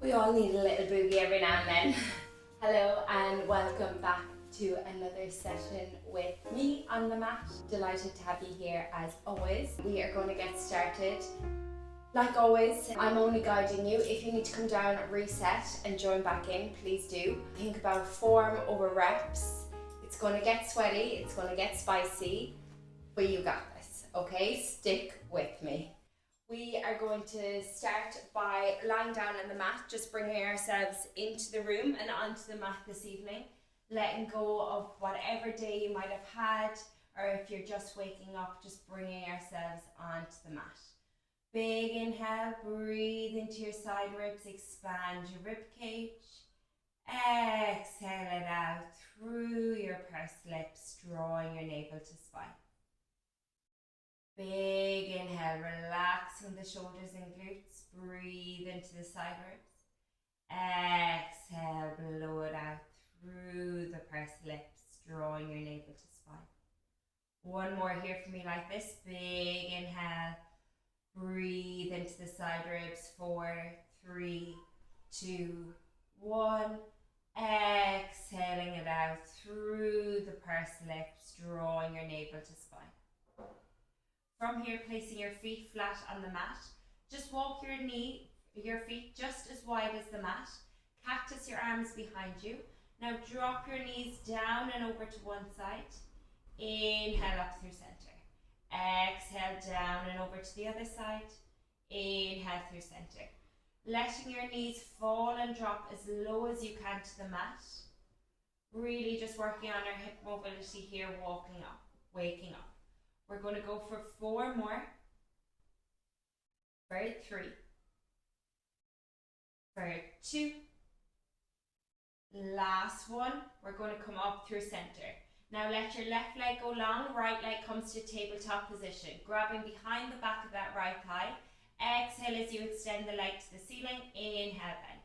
We all need a little boogie every now and then. Hello and welcome back to another session with me on the mat. Delighted to have you here as always. We are going to get started. Like always, I'm only guiding you. If you need to come down, reset and join back in, please do. Think about form over reps. It's going to get sweaty, it's going to get spicy, but you got this, okay? Stick with me. We are going to start by lying down on the mat, just bringing ourselves into the room and onto the mat this evening, letting go of whatever day you might have had, or if you're just waking up, just bringing ourselves onto the mat. Big inhale, breathe into your side ribs, expand your rib cage. Exhale it out through your pursed lips, drawing your navel to spine. Big inhale, relaxing the shoulders and glutes. Breathe into the side ribs. Exhale, blow it out through the pursed lips, drawing your navel to spine. One more here for me like this. Big inhale. Breathe into the side ribs. 4, 3, 2, 1. Exhaling it out through the pursed lips, drawing your navel to spine. From here, placing your feet flat on the mat. Just walk your feet just as wide as the mat. Cactus your arms behind you. Now drop your knees down and over to one side. Inhale up through center. Exhale down and over to the other side. Inhale through center. Letting your knees fall and drop as low as you can to the mat. Really just working on our hip mobility here, walking up, waking up. We're going to go for 4 more. For 3. For 2. Last one. We're going to come up through center. Now let your left leg go long, right leg comes to tabletop position. Grabbing behind the back of that right thigh. Exhale as you extend the leg to the ceiling. Inhale, bend.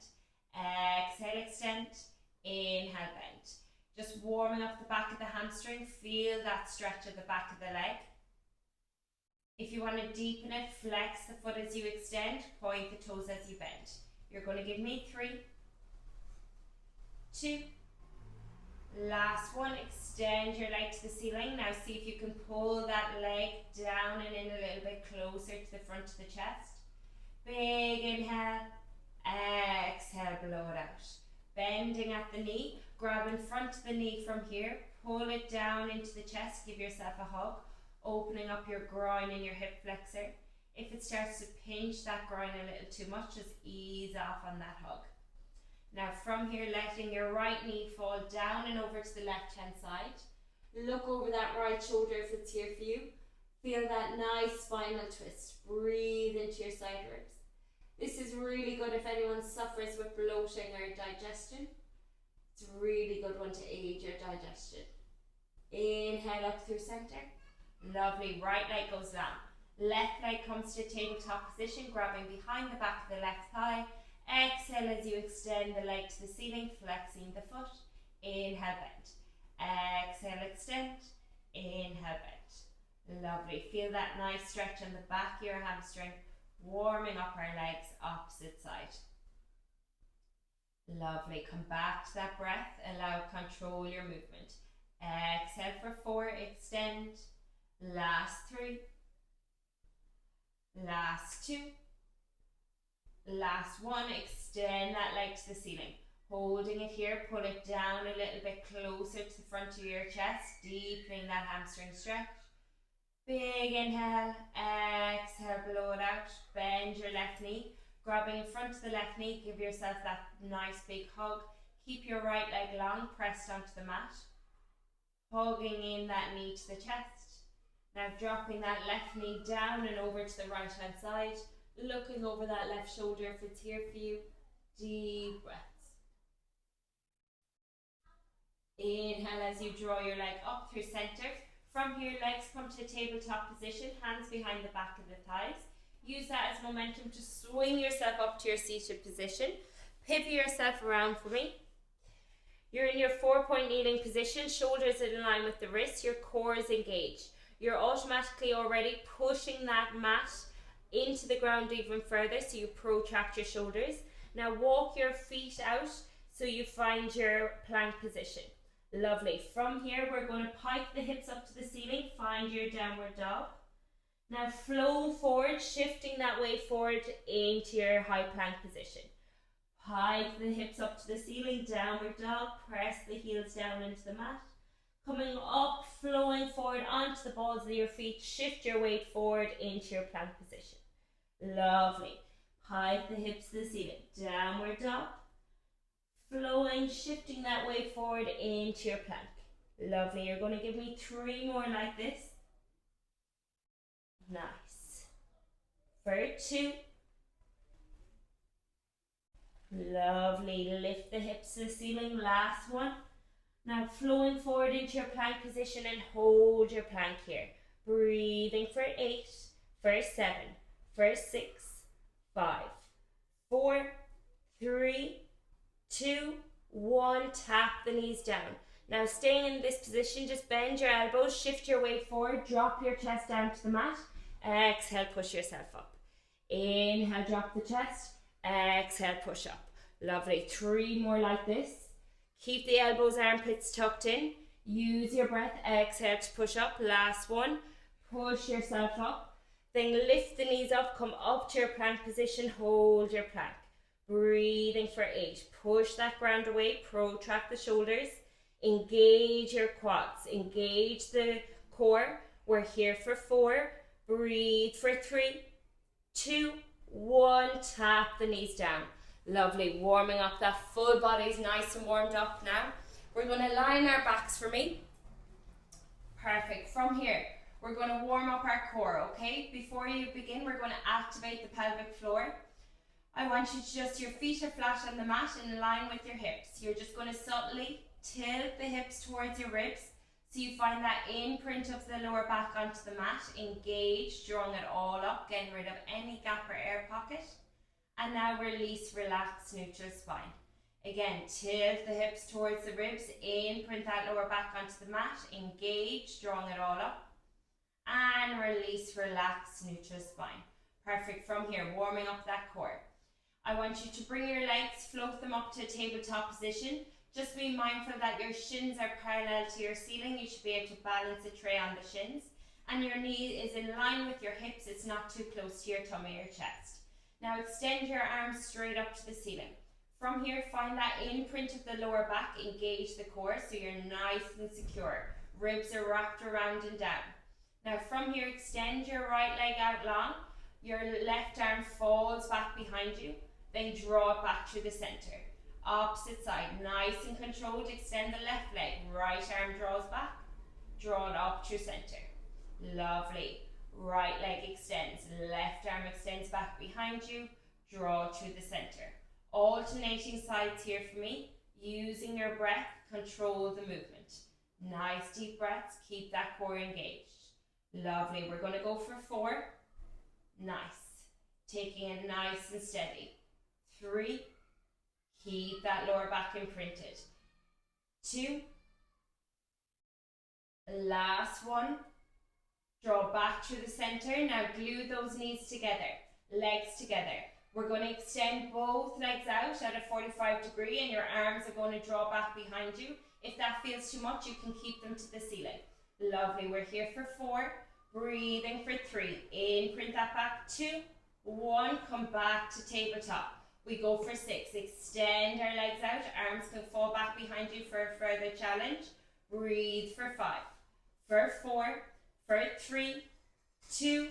Exhale, extend. Inhale, bend. Just warming up the back of the hamstring. Feel that stretch at the back of the leg. If you want to deepen it, flex the foot as you extend, point the toes as you bend. You're going to give me 3, 2, last one, extend your leg to the ceiling. Now see if you can pull that leg down and in a little bit closer to the front of the chest. Big inhale, exhale, blow it out. Bending at the knee, grab in front of the knee from here, pull it down into the chest, give yourself a hug. Opening up your groin and your hip flexor. If it starts to pinch that groin a little too much, just ease off on that hug. Now from here, letting your right knee fall down and over to the left hand side. Look over that right shoulder if it's here for you. Feel that nice spinal twist. Breathe into your side ribs. This is really good if anyone suffers with bloating or digestion. It's a really good one to aid your digestion. Inhale up through center. Lovely, right leg goes long. Left leg comes to tabletop position, grabbing behind the back of the left thigh. Exhale as you extend the leg to the ceiling, flexing the foot. Inhale, bend. Exhale, extend. Inhale, bend. Lovely, feel that nice stretch on the back of your hamstring, warming up our legs opposite side. Lovely, come back to that breath, allow control your movement. Exhale for 4, extend. Last 3, last 2, last 1, extend that leg to the ceiling. Holding it here, pull it down a little bit closer to the front of your chest, deepening that hamstring stretch. Big inhale, exhale, blow it out, bend your left knee, grabbing in front of the left knee, give yourself that nice big hug. Keep your right leg long, pressed onto the mat, hugging in that knee to the chest. Now dropping that left knee down and over to the right hand side, looking over that left shoulder if it's here for you. Deep breaths. Inhale as you draw your leg up through center. From here, legs come to tabletop position, hands behind the back of the thighs. Use that as momentum to swing yourself up to your seated position. Pivot yourself around for me. You're in your 4-point kneeling position, shoulders in line with the wrists, your core is engaged. You're automatically already pushing that mat into the ground even further, so you protract your shoulders. Now walk your feet out so you find your plank position. Lovely. From here, we're going to pike the hips up to the ceiling, find your downward dog. Now flow forward, shifting that weight forward into your high plank position. Pike the hips up to the ceiling, downward dog, press the heels down into the mat. Coming up, flowing forward onto the balls of your feet, shift your weight forward into your plank position. Lovely. Pike the hips to the ceiling, downward dog. Flowing, shifting that weight forward into your plank. Lovely. You're going to give me 3 more like this. Nice. For 2. Lovely. Lift the hips to the ceiling. Last one. Now flowing forward into your plank position and hold your plank here. Breathing for 8, for 7, for 6, 5, 4, 3, 2, 1. Tap the knees down. Now staying in this position, just bend your elbows, shift your weight forward, drop your chest down to the mat. Exhale, push yourself up. Inhale, drop the chest. Exhale, push up. Lovely. 3 more like this. Keep the elbows, armpits tucked in. Use your breath. Exhale to push up. Last one. Push yourself up. Then lift the knees up. Come up to your plank position. Hold your plank. Breathing for 8. Push that ground away. Protract the shoulders. Engage your quads. Engage the core. We're here for 4. Breathe for 3, 2, 1. Tap the knees down. Lovely. Warming up. That full body's nice and warmed up now. We're going to line our backs for me. Perfect. From here, we're going to warm up our core, okay? Before you begin, we're going to activate the pelvic floor. I want you to just, your feet are flat on the mat in line with your hips. You're just going to subtly tilt the hips towards your ribs so you find that imprint of the lower back onto the mat. Engage, drawing it all up, getting rid of any gap or air pocket. And now release, relax, neutral spine. Again, tilt the hips towards the ribs, imprint that lower back onto the mat, engage, drawing it all up. And release, relax, neutral spine. Perfect. From here, warming up that core. I want you to bring your legs, float them up to a tabletop position. Just be mindful that your shins are parallel to your ceiling. You should be able to balance the tray on the shins. And your knee is in line with your hips. It's not too close to your tummy or chest. Now extend your arms straight up to the ceiling. From here, find that imprint of the lower back. Engage the core so you're nice and secure. Ribs are wrapped around and down. Now from here, extend your right leg out long. Your left arm falls back behind you. Then draw it back to the center. Opposite side, nice and controlled. Extend the left leg. Right arm draws back. Draw it up to center. Lovely. Right leg extends. Left arm extends back behind you. Draw to the center. Alternating sides here for me. Using your breath, control the movement. Nice deep breaths. Keep that core engaged. Lovely. We're going to go for 4. Nice. Taking it nice and steady. 3. Keep that lower back imprinted. 2. Last one. Draw back to the center. Now glue those knees together. Legs together. We're going to extend both legs out at a 45 degree and your arms are going to draw back behind you. If that feels too much, you can keep them to the ceiling. Lovely. We're here for 4. Breathing for 3. Imprint that back. 2, 1. Come back to tabletop. We go for 6. Extend our legs out. Arms can fall back behind you for a further challenge. Breathe for 5. For 4. For 3, 2,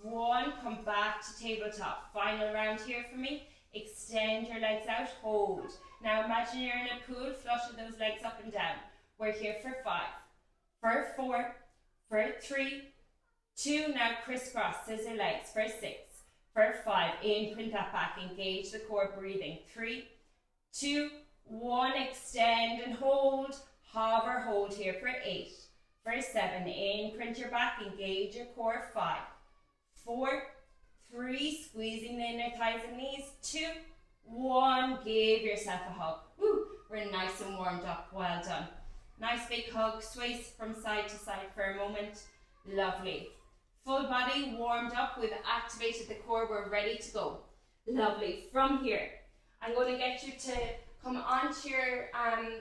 1. Come back to tabletop. Final round here for me. Extend your legs out. Hold. Now imagine you're in a pool. Flushing those legs up and down. We're here for 5. For 4. For 3, 2. Now crisscross. Scissor legs. For 6. For 5, imprint that back, engage the core, breathing. 3, 2, 1, extend and hold. Hover, hold here for 8. For 7, imprint your back, engage your core. 5, 4, 3, squeezing the inner thighs and knees. 2, 1, give yourself a hug. Woo, we're nice and warmed up, well done. Nice big hug, sway from side to side for a moment. Lovely. Full body warmed up, we've activated the core, we're ready to go. Lovely. From here, I'm going to get you to come onto your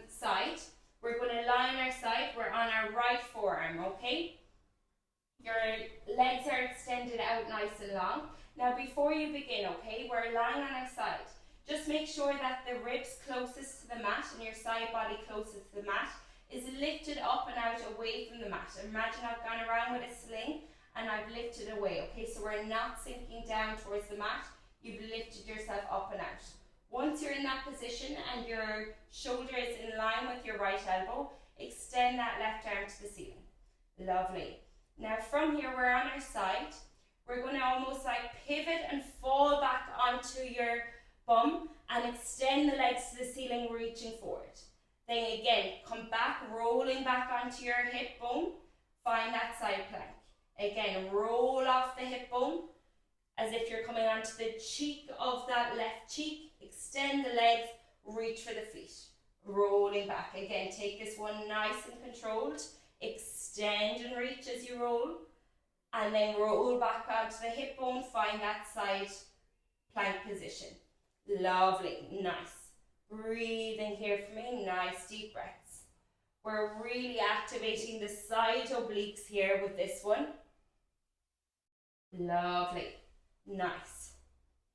side. We're going to lie on our side. We're on our right forearm, okay? Your legs are extended out nice and long. Now before you begin, okay, we're lying on our side. Just make sure that the ribs closest to the mat and your side body closest to the mat is lifted up and out away from the mat. Imagine I've gone around with a sling and I've lifted away, okay? So we're not sinking down towards the mat. You've lifted yourself up and out. Once you're in that position and your shoulder is in line with your right elbow, extend that left arm to the ceiling. Lovely. Now from here, we're on our side. We're going to almost like pivot and fall back onto your bum and extend the legs to the ceiling, reaching forward. Then again, come back, rolling back onto your hip bone. Find that side plank. Again, roll off the hip bone as if you're coming onto the cheek of that left cheek. Extend the legs, reach for the feet. Rolling back. Again, take this one nice and controlled. Extend and reach as you roll. And then roll back onto the hip bone. Find that side plank position. Lovely. Nice. Breathing here for me. Nice deep breaths. We're really activating the side obliques here with this one. Lovely. Nice.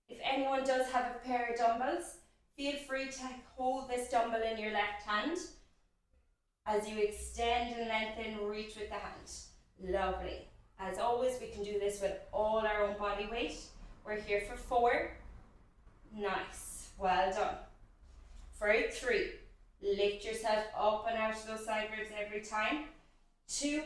If anyone does have a pair of dumbbells, feel free to hold this dumbbell in your left hand as you extend and lengthen, reach with the hand. Lovely. As always, we can do this with all our own body weight. We're here for 4. Nice. Well done. For 3. Lift yourself up and out of those side ribs every time. 2.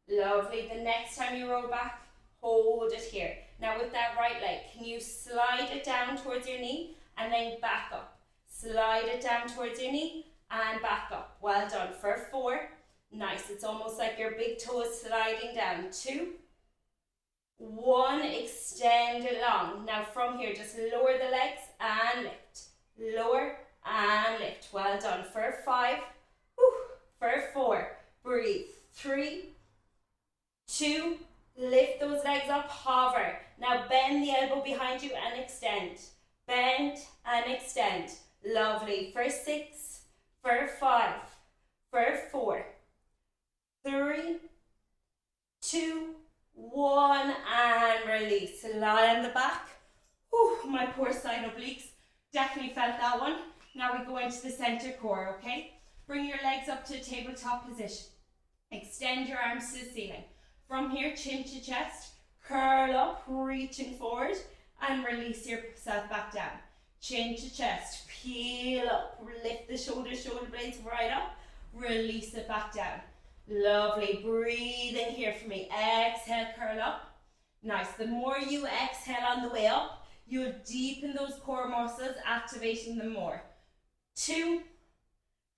Lovely. The next time you roll back, hold it here. Now with that right leg, can you slide it down towards your knee and then back up? Slide it down towards your knee and back up. Well done. For 4. Nice. It's almost like your big toe is sliding down. 2. 1. Extend it long. Now from here, just lower the legs and lift. Lower and lift. Well done. For 5. For 4. Breathe. 3. 2. Lift those legs up, hover. Now bend the elbow behind you and extend. Bend and extend. Lovely. For 6, for 5, for 4, 3, 2, 1, and release. Lie on the back. Whew, my poor side obliques. Definitely felt that one. Now we go into the center core, okay? Bring your legs up to a tabletop position. Extend your arms to the ceiling. From here, chin to chest, curl up, reaching forward, and release yourself back down. Chin to chest, peel up, lift the shoulders, shoulder blades right up, release it back down. Lovely. Breathing here for me. Exhale, curl up. Nice. The more you exhale on the way up, you'll deepen those core muscles, activating them more. 2.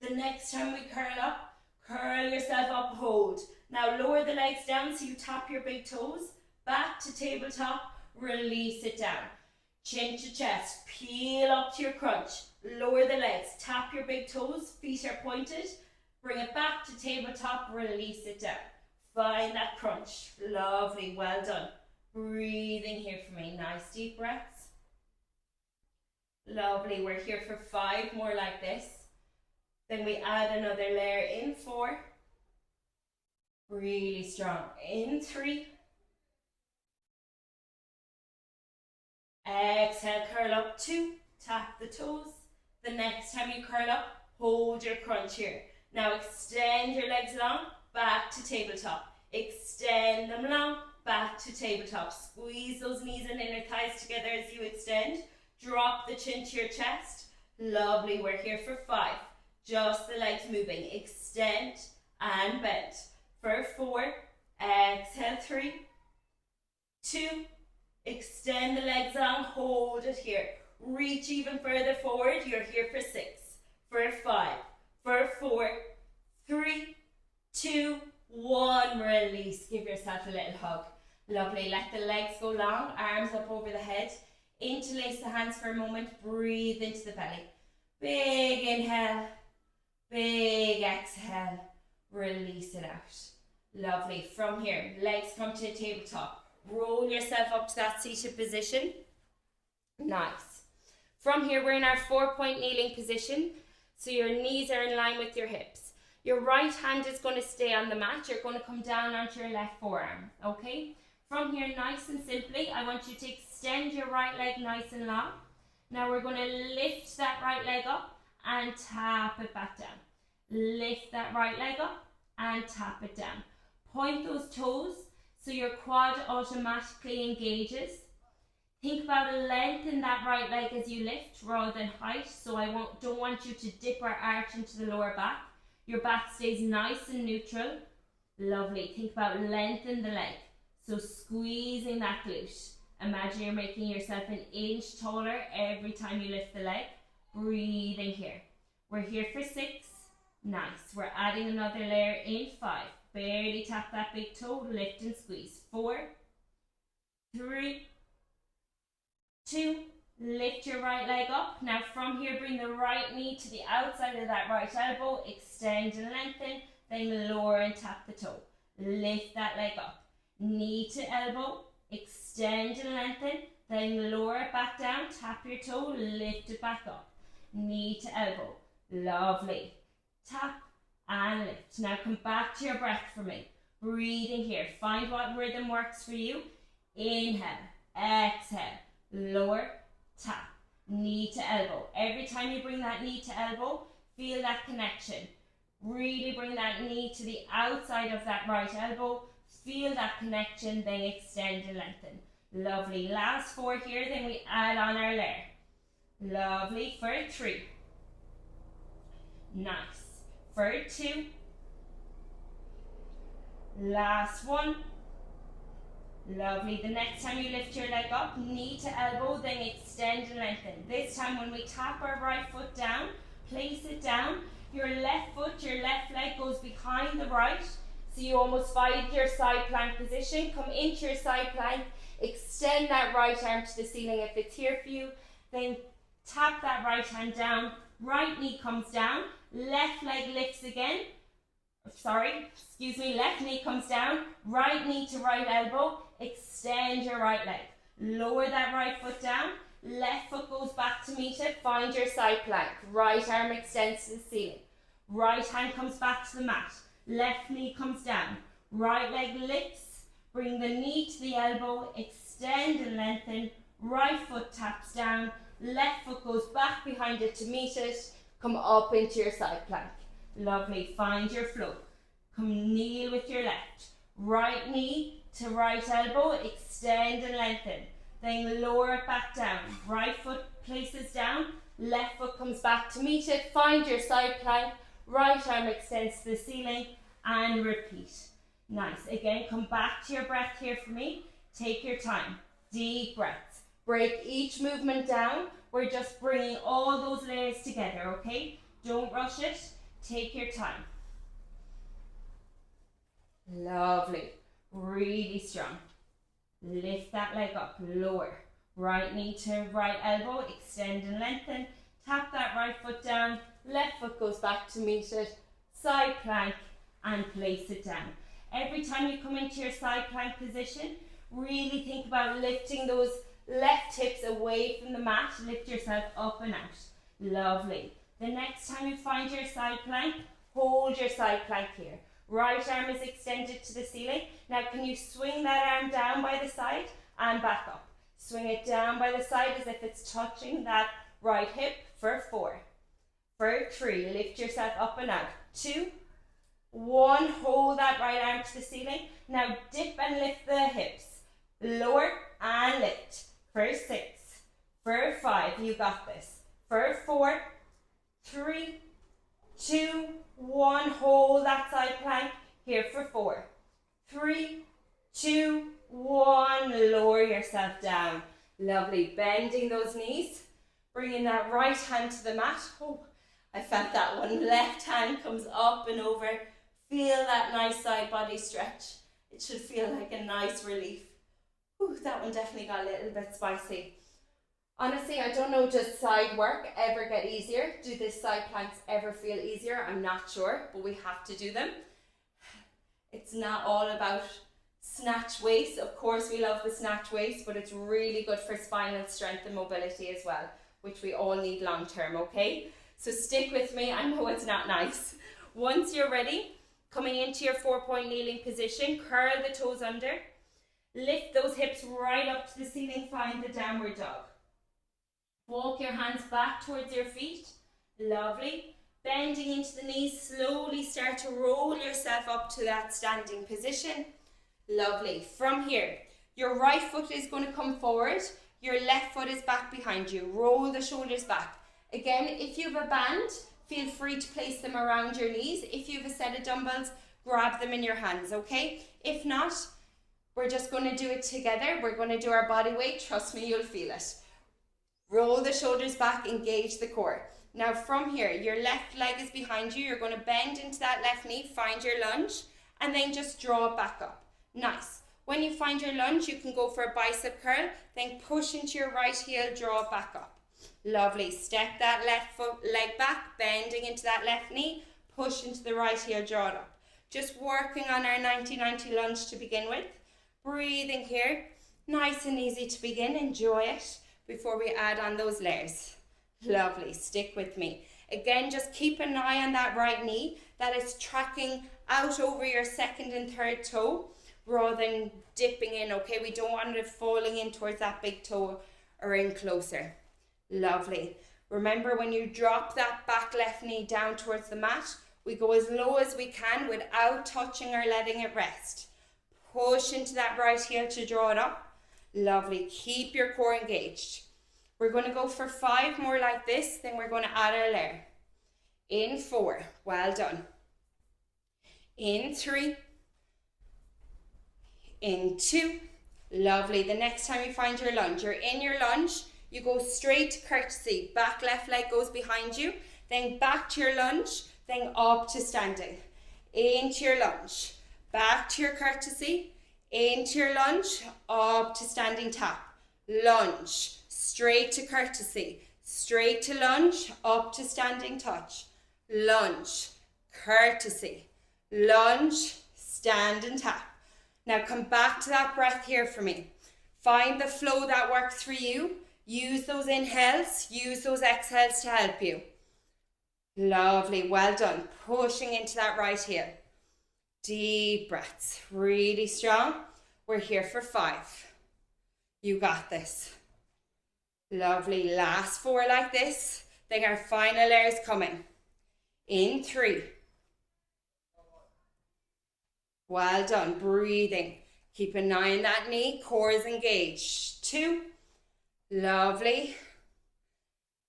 The next time we curl up, curl yourself up, hold. Now lower the legs down so you tap your big toes. Back to tabletop, release it down. Chin to chest, peel up to your crunch. Lower the legs, tap your big toes, feet are pointed. Bring it back to tabletop, release it down. Find that crunch. Lovely, well done. Breathing here for me. Nice deep breaths. Lovely, we're here for 5 more like this. Then we add another layer in 4. Really strong. In 3. Exhale, curl up. 2. Tap the toes. The next time you curl up, hold your crunch here. Now extend your legs long, back to tabletop. Extend them long, back to tabletop. Squeeze those knees and inner thighs together as you extend. Drop the chin to your chest. Lovely, we're here for 5. Just the legs moving. Extend and bend. For 4, exhale, 3, 2, extend the legs long, hold it here. Reach even further forward, you're here for 6, for 5, for 4, 3, 2, 1, release. Give yourself a little hug. Lovely, let the legs go long, arms up over the head. Interlace the hands for a moment, breathe into the belly. Big inhale, big exhale, release it out. Lovely. From here, legs come to a tabletop. Roll yourself up to that seated position. Nice. From here, we're in our 4-point kneeling position. So your knees are in line with your hips. Your right hand is going to stay on the mat. You're going to come down onto your left forearm, okay? From here, nice and simply, I want you to extend your right leg nice and long. Now we're going to lift that right leg up and tap it back down. Lift that right leg up and tap it down. Point those toes so your quad automatically engages. Think about length in that right leg as you lift rather than height. So I don't want you to dip or arch into the lower back. Your back stays nice and neutral. Lovely. Think about length in the leg. So squeezing that glute. Imagine you're making yourself an inch taller every time you lift the leg. Breathing here. We're here for 6. Nice. We're adding another layer in 5. Barely tap that big toe. Lift and squeeze. 4, 3, 2. Lift your right leg up. Now from here, bring the right knee to the outside of that right elbow. Extend and lengthen. Then lower and tap the toe. Lift that leg up. Knee to elbow. Extend and lengthen. Then lower it back down. Tap your toe. Lift it back up. Knee to elbow. Lovely. Tap and lift. Now come back to your breath for me. Breathing here. Find what rhythm works for you. Inhale. Exhale. Lower. Tap. Knee to elbow. Every time you bring that knee to elbow, feel that connection. Really bring that knee to the outside of that right elbow. Feel that connection, then extend and lengthen. Lovely. Last 4 here, then we add on our layer. Lovely. For 3. Nice. For 2. Last 1. Lovely. The next time you lift your leg up, knee to elbow, then extend and lengthen. This time when we tap our right foot down, place it down. Your left foot, your left leg goes behind the right. So you almost find your side plank position. Come into your side plank. Extend that right arm to the ceiling if it's here for you. Then tap that right hand down. Right knee comes down. Left leg lifts again. Left knee comes down. Right knee to right elbow. Extend your right leg. Lower that right foot down. Left foot goes back to meet it. Find your side plank. Right arm extends to the ceiling. Right hand comes back to the mat. Left knee comes down. Right leg lifts. Bring the knee to the elbow. Extend and lengthen. Right foot taps down. Left foot goes back behind it to meet it. Come up into your side plank. Lovely. Find your flow. Come kneel with your left. Right knee to right elbow. Extend and lengthen. Then lower it back down. Right foot places down. Left foot comes back to meet it. Find your side plank. Right arm extends to the ceiling and repeat. Nice. Again, come back to your breath here for me. Take your time. Deep breaths. Break each movement down. We're just bringing all those layers together, okay? Don't rush it. Take your time. Lovely. Really strong. Lift that leg up. Lower. Right knee to right elbow. Extend and lengthen. Tap that right foot down. Left foot goes back to meet it. Side plank and place it down. Every time you come into your side plank position, really think about lifting those left hips away from the mat. Lift yourself up and out. Lovely. The next time you find your side plank, hold your side plank here. Right arm is extended to the ceiling. Now can you swing that arm down by the side and back up. Swing it down by the side as if it's touching that right hip for 4. For 3, lift yourself up and out. 2, 1, hold that right arm to the ceiling. Now dip and lift the hips. Lower and lift. For 6, for 5, you got this. For 4, 3, 2, 1, hold that side plank. Here for 4, 3, 2, 1, lower yourself down. Lovely, bending those knees. Bringing that right hand to the mat. Oh, I felt that one. Left hand comes up and over. Feel that nice side body stretch. It should feel like a nice relief. Ooh, that one definitely got a little bit spicy. Honestly, I don't know, does side work ever get easier? Do the side planks ever feel easier? I'm not sure, but we have to do them. It's not all about snatch weights. Of course, we love the snatch weights, but it's really good for spinal strength and mobility as well. which we all need long term, okay? So stick with me. I know it's not nice. Once you're ready, coming into your 4-point kneeling position, curl the toes under, lift those hips right up to the ceiling, find the downward dog. Walk your hands back towards your feet, lovely. Bending into the knees, slowly start to roll yourself up to that standing position, lovely. From here, your right foot is going to come forward, your left foot is back behind you, roll the shoulders back. Again, if you have a band, feel free to place them around your knees. If you have a set of dumbbells, grab them in your hands, okay? If not, we're just going to do it together. We're going to do our body weight. Trust me, you'll feel it. Roll the shoulders back, engage the core. Now from here, your left leg is behind you. You're going to bend into that left knee, find your lunge, and then just draw it back up. Nice. When you find your lunge, you can go for a bicep curl, then push into your right heel, draw it back up. Lovely. Step that left leg back, bending into that left knee, push into the right heel, draw it up. Just working on our 90-90 lunge to begin with. Breathing here. Nice and easy to begin. Enjoy it before we add on those layers. Lovely. Stick with me. Again, just keep an eye on that right knee, that it's tracking out over your second and third toe rather than dipping in, okay? We don't want it falling in towards that big toe or in closer. Lovely. Remember, when you drop that back left knee down towards the mat, we go as low as we can without touching or letting it rest. Push into that right heel to draw it up. Lovely. Keep your core engaged. We're going to go for 5 more like this, then we're going to add our layer. In 4. Well done. In 3. In 2. Lovely. The next time you find your lunge, you're in your lunge, you go straight to curtsy. Back left leg goes behind you, then back to your lunge, then up to standing. Into your lunge. Back to your curtsy, into your lunge, up to standing tap. Lunge. Straight to curtsy, straight to lunge, up to standing touch. Lunge, curtsy, lunge, stand and tap. Now come back to that breath here for me. Find the flow that works for you. Use those inhales, use those exhales to help you. Lovely, well done. Pushing into that right heel. Deep breaths, really strong. We're here for 5. You got this. Lovely. Last 4 like this. Then our final layer is coming. In 3. Well done. Breathing. Keep an eye on that knee. Core is engaged. 2. Lovely.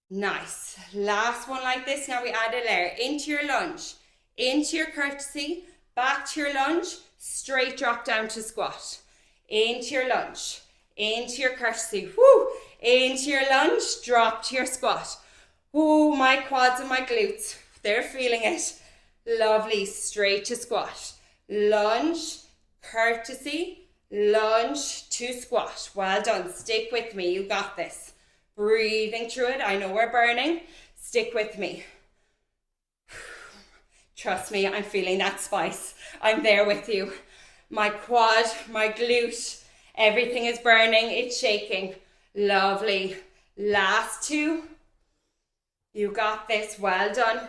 Nice. Last one like this. Now we add a layer. Into your lunge. Into your curtsy. Back to your lunge. Straight drop down to squat. Into your lunge. Into your curtsy. Woo! Into your lunge, drop to your squat. Oh, my quads and my glutes, they're feeling it. Lovely, straight to squat. Lunge, curtsy, lunge to squat. Well done, stick with me, you got this. Breathing through it, I know we're burning. Stick with me. Trust me, I'm feeling that spice. I'm there with you. My quad, my glute, everything is burning, it's shaking. Lovely. Last 2. You got this. Well done.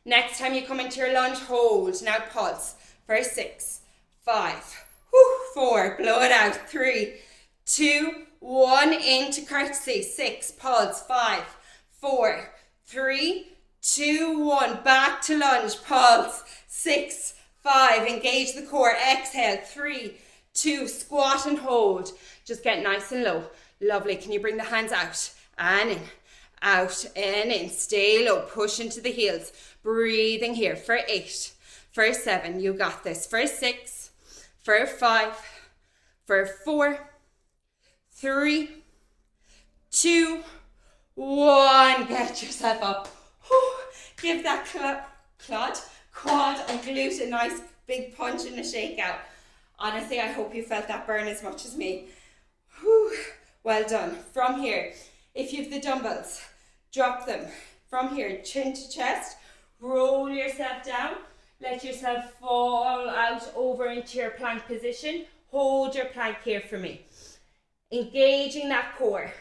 Next time you come into your lunge, hold. Now pulse. For 6, 5, 4. Blow it out. 3, 2, 1. Into curtsy. 6. Pulse. 5, 4, 3, 2, 1. Back to lunge. Pulse. 6, 5. Engage the core. Exhale. 3, 2. Squat and hold. Just get nice and low. Lovely. Can you bring the hands out and in, out and in. Stay low. Push into the heels. Breathing here for 8, for 7. You got this. For 6, for 5, for 4, 3, 2, 1. Get yourself up. Give that quad and glute a nice big punch and a shake out. Honestly, I hope you felt that burn as much as me. Well done. From here, if you have the dumbbells, drop them. From here, chin to chest, roll yourself down, let yourself fall out over into your plank position. Hold your plank here for me. Engaging that core.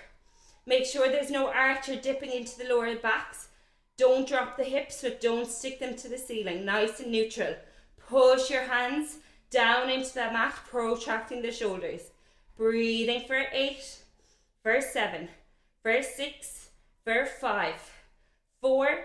Make sure there's no arch or dipping into the lower backs. Don't drop the hips, but don't stick them to the ceiling. Nice and neutral. Push your hands down into the mat, protracting the shoulders. Breathing for 8, for 7, for 6, for 5, 4,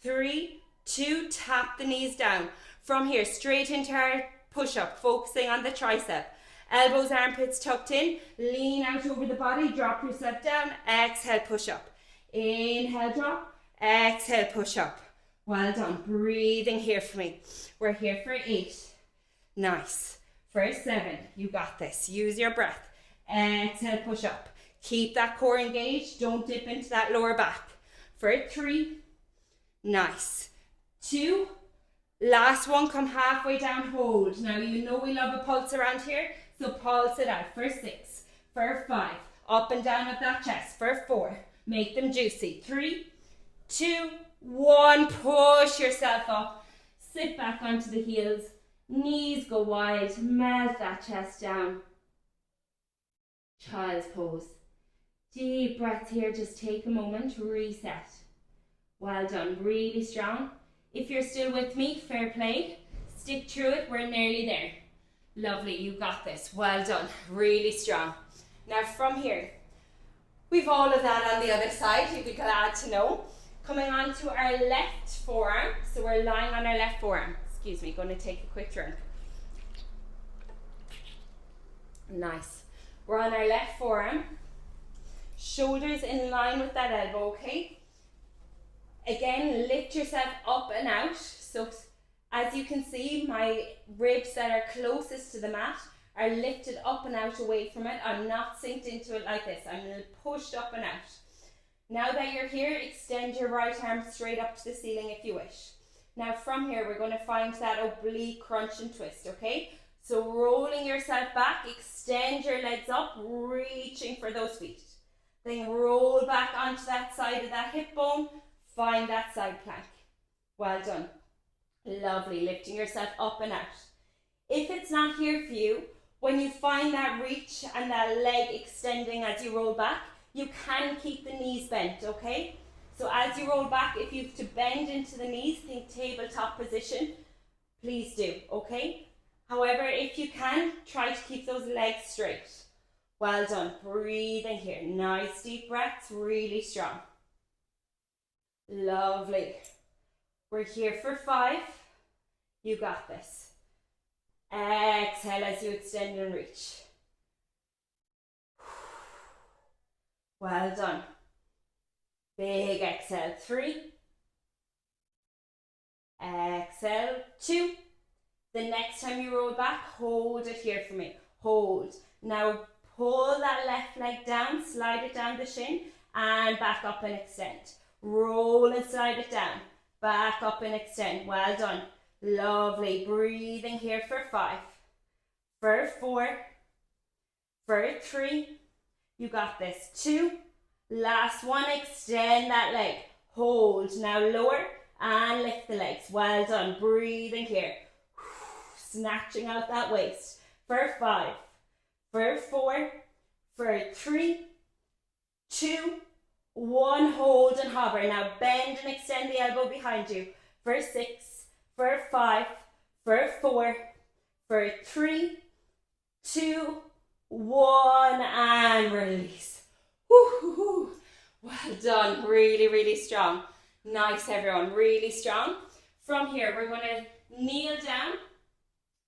3, 2, tap the knees down. From here, straight into our push-up, focusing on the tricep. Elbows, armpits tucked in. Lean out over the body, drop yourself down. Exhale, push up. Inhale, drop. Exhale, push up. Well done. Breathing here for me. We're here for 8. Nice. For 7. You got this. Use your breath. Exhale, push up. Keep that core engaged. Don't dip into that lower back. For 3. Nice. 2. Last one. Come halfway down. Hold. Now you know we love a pulse around here. So pulse it out. For 6. For 5. Up and down with that chest. For 4. Make them juicy. 3, 2, 1. Push yourself up. Sit back onto the heels. Knees go wide. Melt that chest down. Child's pose. Deep breaths here. Just take a moment. Reset. Well done. Really strong. If you're still with me, fair play. Stick through it. We're nearly there. Lovely. You got this. Well done. Really strong. Now from here, we've all of that on the other side. You'd be glad to know. Coming on to our left forearm. So we're lying on our left forearm. Excuse me, going to take a quick drink. Nice. We're on our left forearm. Shoulders in line with that elbow, okay? Again, lift yourself up and out. So as you can see, my ribs that are closest to the mat are lifted up and out away from it. I'm not synced into it like this. I'm pushed up and out. Now that you're here, extend your right arm straight up to the ceiling if you wish. Now from here, we're going to find that oblique crunch and twist, okay? So rolling yourself back, extend your legs up, reaching for those feet. Then roll back onto that side of that hip bone, find that side plank. Well done. Lovely, lifting yourself up and out. If it's not here for you, when you find that reach and that leg extending as you roll back, you can keep the knees bent, okay? So as you roll back, if you have to bend into the knees, think tabletop position, please do, okay? However, if you can, try to keep those legs straight. Well done. Breathing here. Nice deep breaths, really strong. Lovely. We're here for 5. You got this. Exhale as you extend and reach. Well done. Big exhale. 3. Exhale. 2. The next time you roll back, hold it here for me. Hold. Now pull that left leg down, slide it down the shin, and back up and extend. Roll and slide it down. Back up and extend. Well done. Lovely. Breathing here for 5. For 4. For 3. You got this. 2. Last one. Extend that leg. Hold. Now lower and lift the legs. Well done. Breathing here. Snatching out that waist. For 5. For 4. For 3. 2. 1. Hold and hover. Now bend and extend the elbow behind you. For 6. For 5. For 4. For 3. 2. 1. And release. Woo-hoo-hoo. Well done. Really, really strong. Nice, everyone. Really strong. From here, we're going to kneel down.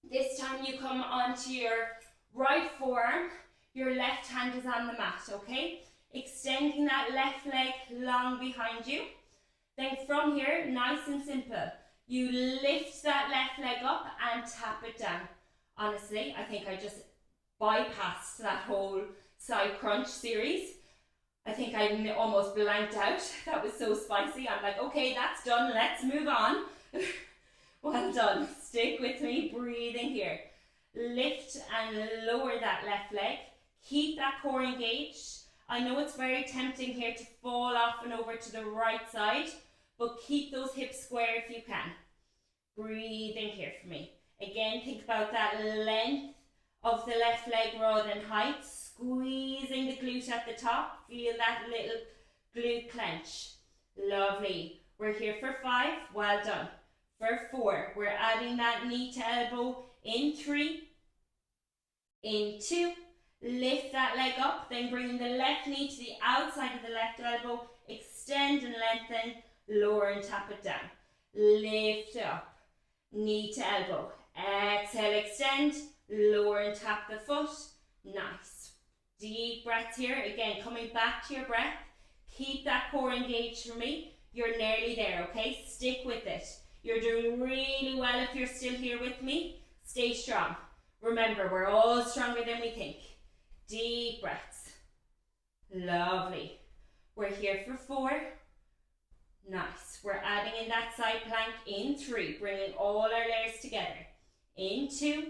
This time you come onto your right forearm. Your left hand is on the mat, okay? Extending that left leg long behind you. Then from here, nice and simple, you lift that left leg up and tap it down. Honestly, I think I just bypassed that whole side crunch series. I think I almost blanked out. That was so spicy. I'm like, okay, that's done. Let's move on. Well done. Stick with me. Breathing here. Lift and lower that left leg. Keep that core engaged. I know it's very tempting here to fall off and over to the right side, but keep those hips square if you can. Breathing here for me. Again, think about that length of the left leg rather than height. Squeezing the glute at the top. Feel that little glute clench. Lovely. We're here for 5. Well done. For 4, we're adding that knee to elbow in 3, in 2. Lift that leg up, then bring the left knee to the outside of the left elbow. Extend and lengthen. Lower and tap it down. Lift up. Knee to elbow. Exhale, extend. Lower and tap the foot. Nice. Deep breaths here. Again, coming back to your breath. Keep that core engaged for me. You're nearly there, okay? Stick with it. You're doing really well if you're still here with me. Stay strong. Remember, we're all stronger than we think. Deep breaths. Lovely. We're here for 4. Nice. We're adding in that side plank in 3, bringing all our layers together. In 2.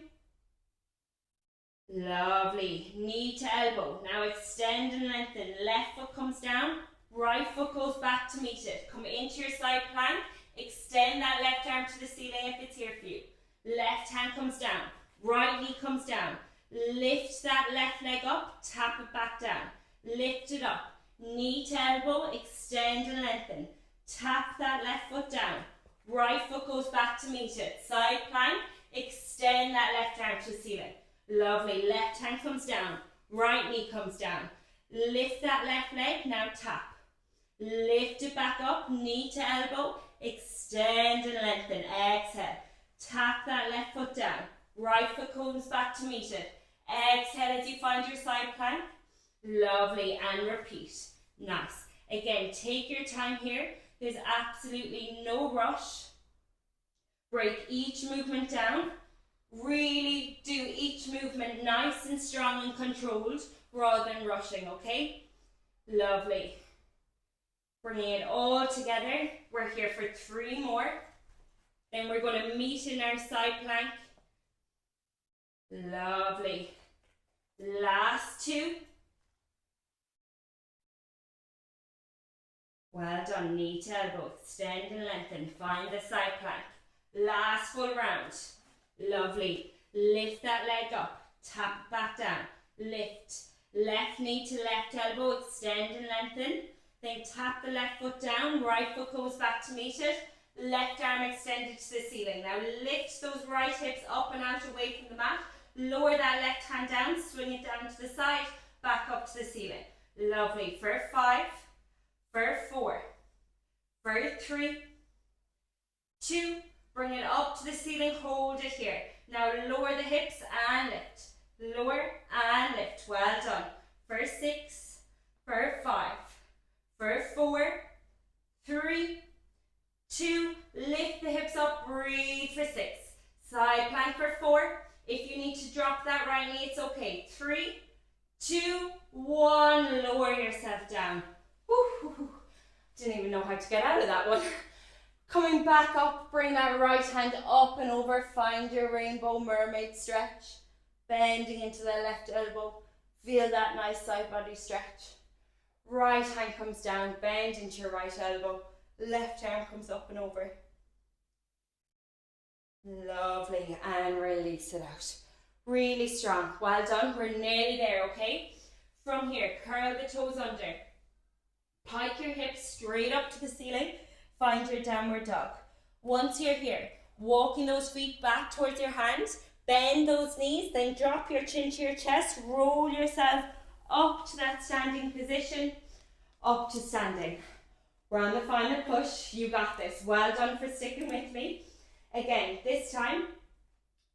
Lovely. Knee to elbow. Now extend and lengthen. Left foot comes down. Right foot goes back to meet it. Come into your side plank. Extend that left arm to the ceiling if it's here for you. Left hand comes down. Right knee comes down. Lift that left leg up. Tap it back down. Lift it up. Knee to elbow. Extend and lengthen. Tap that left foot down. Right foot goes back to meet it. Side plank. Extend that left arm to the ceiling. Lovely. Left hand comes down. Right knee comes down. Lift that left leg. Now tap. Lift it back up. Knee to elbow. Extend and lengthen. Exhale. Tap that left foot down. Right foot comes back to meet it. Exhale as you find your side plank. Lovely. And repeat. Nice. Again, take your time here. There's absolutely no rush. Break each movement down. Really do each movement nice and strong and controlled rather than rushing, okay? Lovely. Bringing it all together. We're here for 3 more. Then we're going to meet in our side plank. Lovely. Last 2. Well done. Knee to elbow. Extend and lengthen. Find the side plank. Last full round. Lovely. Lift that leg up. Tap back down. Lift. Left knee to left elbow. Extend and lengthen. Then tap the left foot down. Right foot goes back to meet it. Left arm extended to the ceiling. Now lift those right hips up and out away from the mat. Lower that left hand down. Swing it down to the side. Back up to the ceiling. Lovely. For 5. For 4. For 3. 2. Bring it up to the ceiling. Hold it here. Now lower the hips and lift. Lower and lift. Well done. For 6. For 5. For 4. 3. 2. Lift the hips up. Breathe for 6. Side plank for 4. If you need to drop that right knee, it's okay. 3, 2, 1. Lower yourself down. Woo. Didn't even know how to get out of that one. Coming back up, bring that right hand up and over. Find your rainbow mermaid stretch. Bending into the left elbow. Feel that nice side body stretch. Right hand comes down, bend into your right elbow. Left arm comes up and over. Lovely. And release it out. Really strong. Well done. We're nearly there, okay? From here, curl the toes under. Pike your hips straight up to the ceiling. Find your downward dog. Once you're here, walking those feet back towards your hands. Bend those knees, then drop your chin to your chest. Roll yourself up to that standing position. Up to standing. We're on the final push. You got this. Well done for sticking with me. Again, this time,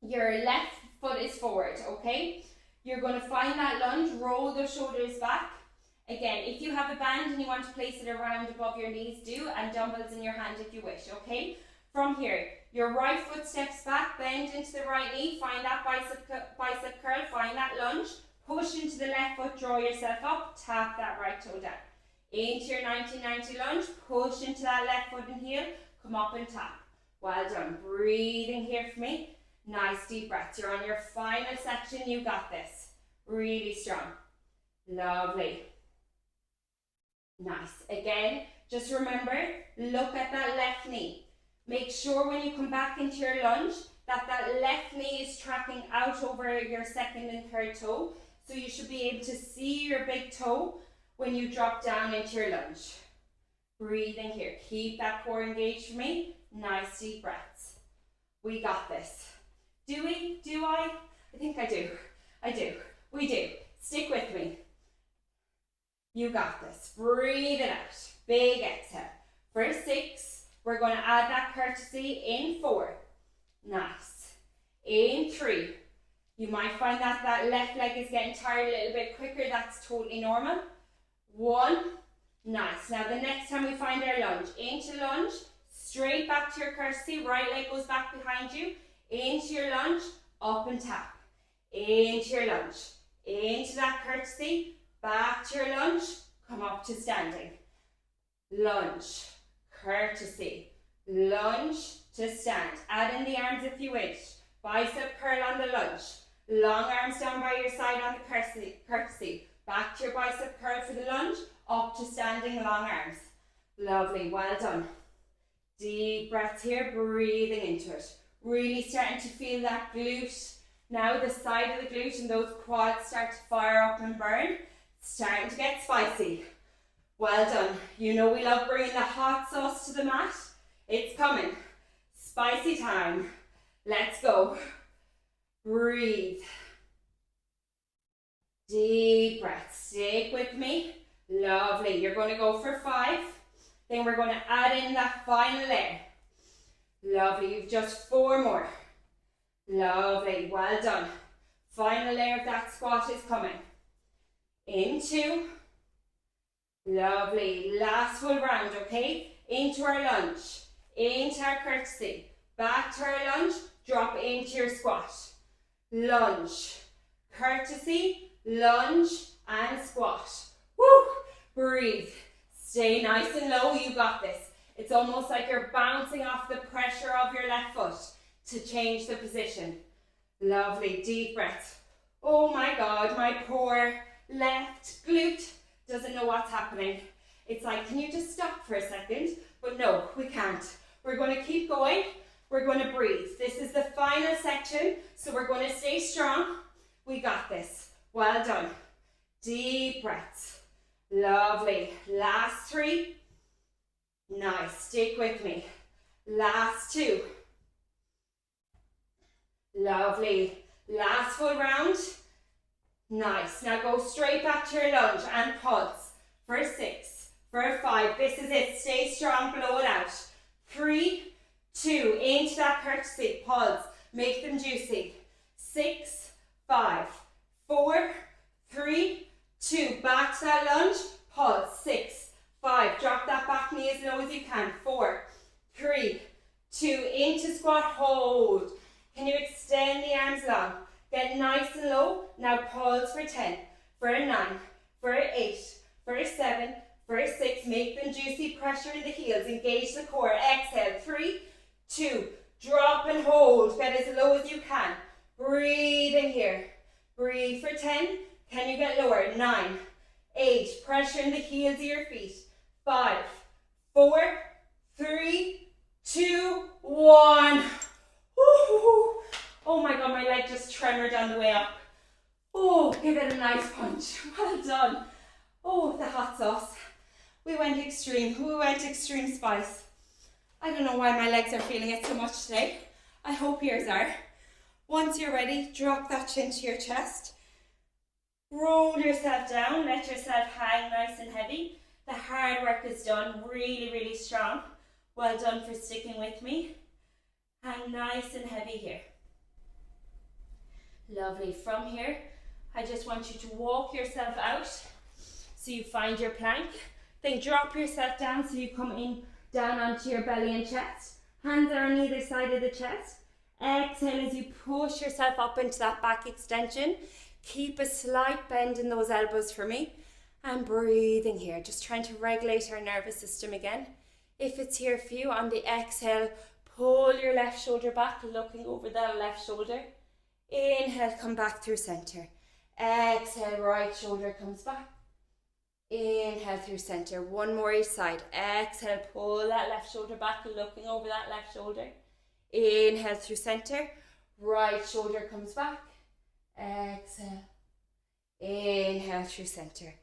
your left foot is forward, okay? You're going to find that lunge, roll the shoulders back. Again, if you have a band and you want to place it around above your knees, do, and dumbbells in your hand if you wish, okay? From here, your right foot steps back, bend into the right knee, find that bicep curl, find that lunge, push into the left foot, draw yourself up, tap that right toe down. Into your 1990 lunge, push into that left foot and heel, come up and tap. Well done. Breathing here for me. Nice deep breaths. You're on your final section. You got this. Really strong. Lovely. Nice. Again, just remember, look at that left knee. Make sure when you come back into your lunge, that left knee is tracking out over your second and third toe. So you should be able to see your big toe when you drop down into your lunge. Breathing here. Keep that core engaged for me. Nice deep breaths. We got this. Do we? Do I? I think I do. I do. We do. Stick with me. You got this. Breathe it out. Big exhale. For 6, we're going to add that courtesy in 4. Nice. In 3. You might find that that left leg is getting tired a little bit quicker. That's totally normal. 1. Nice. Now the next time we find our lunge, into lunge, straight back to your courtesy. Right leg goes back behind you. Into your lunge, up and tap. Into your lunge. Into that courtesy. Back to your lunge. Come up to standing. Lunge. Courtesy. Lunge to stand. Add in the arms if you wish. Bicep curl on the lunge. Long arms down by your side on the courtesy. Back to your bicep curl for the lunge. Up to standing, long arms. Lovely, well done. Deep breaths here, breathing into it. Really starting to feel that glute. Now the side of the glute and those quads start to fire up and burn. Starting to get spicy. Well done. You know we love bringing the hot sauce to the mat. It's coming. Spicy time. Let's go. Breathe. Deep breath. Stick with me. Lovely. You're going to go for 5. Then we're going to add in that final layer. Lovely. You've just 4 more. Lovely. Well done. Final layer of that squat is coming. Into. Lovely. Last full round, okay? Into our lunge. Into our courtesy. Back to our lunge. Drop into your squat. Lunge. Courtesy. Lunge and squat. Woo! Breathe. Stay nice and low. You got this. It's almost like you're bouncing off the pressure of your left foot to change the position. Lovely. Deep breath. Oh my God, my poor left glute doesn't know what's happening. It's like, can you just stop for a second? But no, we can't. We're going to keep going. We're going to breathe. This is the final section, so we're going to stay strong. We got this. Well done. Deep breaths. Lovely. Last 3. Nice. Stick with me. Last 2. Lovely. Last full round. Nice. Now go straight back to your lunge and pulse. For 6. For 5. This is it. Stay strong. Blow it out. 3, 2. Into that courtesy. Pulse. Make them juicy. 6, 5, 4, 3, 2. Back to that lunge. Pulse. 6, 5. Drop that back knee as low as you can. 4, 3, 2. Into squat. Hold. Can you extend the arms long? Get nice and low. Now pulse for 10, for 9, for 8, for 7, for 6. Make them juicy. Pressure in the heels. Engage the core. Exhale. 3, 2. Drop and hold. Get as low as you can. Breathe in here. Breathe for 10. Can you get lower? 9, 8. Pressure in the heels of your feet. 5, 4, 3, 2, 1. Woo-hoo-hoo. Oh my God, my leg just tremored on the way up. Oh, give it a nice punch. Well done. Oh, the hot sauce. We went extreme. We went extreme spice. I don't know why my legs are feeling it so much today. I hope yours are. Once you're ready, drop that chin to your chest. Roll yourself down. Let yourself hang nice and heavy. The hard work is done. Really, really strong. Well done for sticking with me. Hang nice and heavy here. Lovely. From here, I just want you to walk yourself out so you find your plank. Then drop yourself down so you come in down onto your belly and chest. Hands are on either side of the chest. Exhale as you push yourself up into that back extension. Keep a slight bend in those elbows for me. And breathing here, just trying to regulate our nervous system again. If it's here for you, on the exhale, pull your left shoulder back, looking over that left shoulder. Inhale, come back through center. Exhale, right shoulder comes back. Inhale through center. One more each side. Exhale, pull that left shoulder back, looking over that left shoulder. Inhale through center. Right shoulder comes back. Exhale. Inhale through center.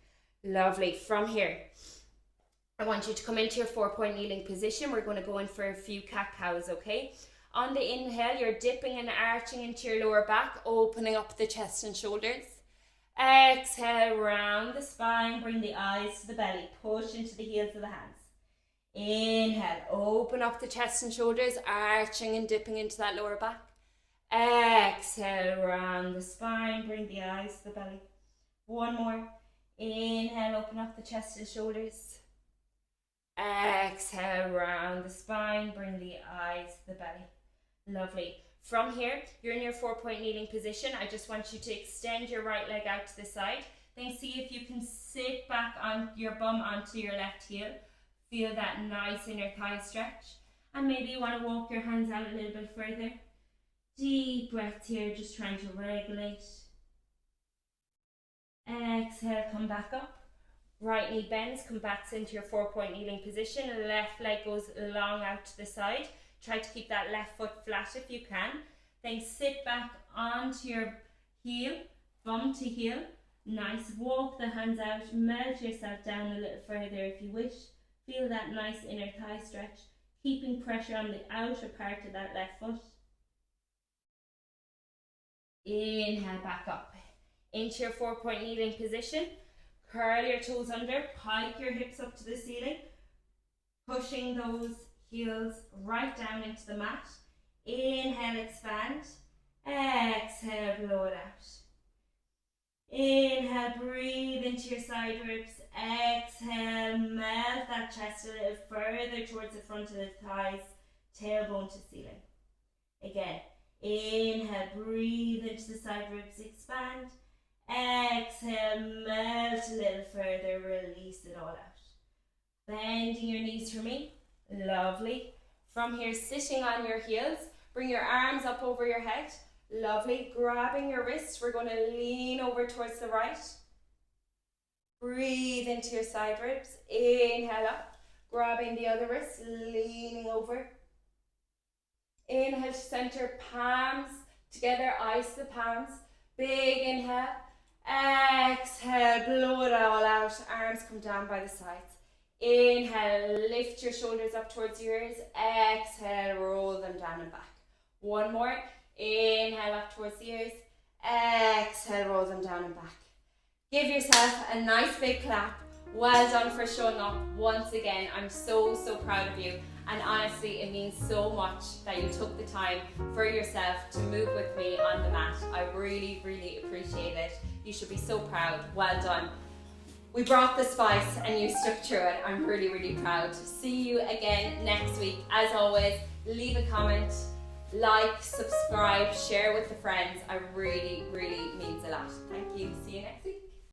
Lovely. From here, I want you to come into your 4-point kneeling position. We're going to go in for a few cat-cows, okay? On the inhale, you're dipping and arching into your lower back, opening up the chest and shoulders. Exhale, round the spine, bring the eyes to the belly, push into the heels of the hands. Inhale, open up the chest and shoulders, arching and dipping into that lower back. Exhale, round the spine, bring the eyes to the belly. One more. Inhale, open up the chest and shoulders. Exhale, round the spine, bring the eyes to the belly. Lovely. From here, you're in your 4-point kneeling position. I just want you to extend your right leg out to the side. Then see if you can sit back on your bum onto your left heel. Feel that nice inner thigh stretch. And maybe you want to walk your hands out a little bit further. Deep breaths here, just trying to regulate. Exhale, come back up. Right knee bends, come back into your 4-point kneeling position. Left leg goes long out to the side. Try to keep that left foot flat if you can. Then sit back onto your heel, bum to heel. Nice, walk the hands out, melt yourself down a little further if you wish. Feel that nice inner thigh stretch, keeping pressure on the outer part of that left foot. Inhale, back up. Into your 4-point kneeling position. Curl your toes under, pike your hips up to the ceiling. Pushing those heels right down into the mat. Inhale, expand. Exhale, blow it out. Inhale, breathe into your side ribs. Exhale, melt that chest a little further towards the front of the thighs. Tailbone to ceiling. Again, inhale, breathe into the side ribs, expand. Exhale, melt a little further, release it all out. Bending your knees for me. Lovely. From here, sitting on your heels, bring your arms up over your head. Lovely. Grabbing your wrist, we're going to lean over towards the right. Breathe into your side ribs. Inhale up. Grabbing the other wrist, leaning over. Inhale to center, palms together, eyes to the palms. Big inhale. Exhale, blow it all out. Arms come down by the sides. Inhale, lift your shoulders up towards your ears. Exhale, roll them down and back. One more. Inhale up towards the ears. Exhale, roll them down and back. Give yourself a nice big clap. Well done for showing up once again. I'm so proud of you. And honestly, it means so much that you took the time for yourself to move with me on the mat. I really appreciate it. You should be so proud. Well done. We brought the spice and you stuck through it. I'm really proud. See you again next week. As always, leave a comment, like, subscribe, share with the friends. I really means a lot. Thank you. See you next week.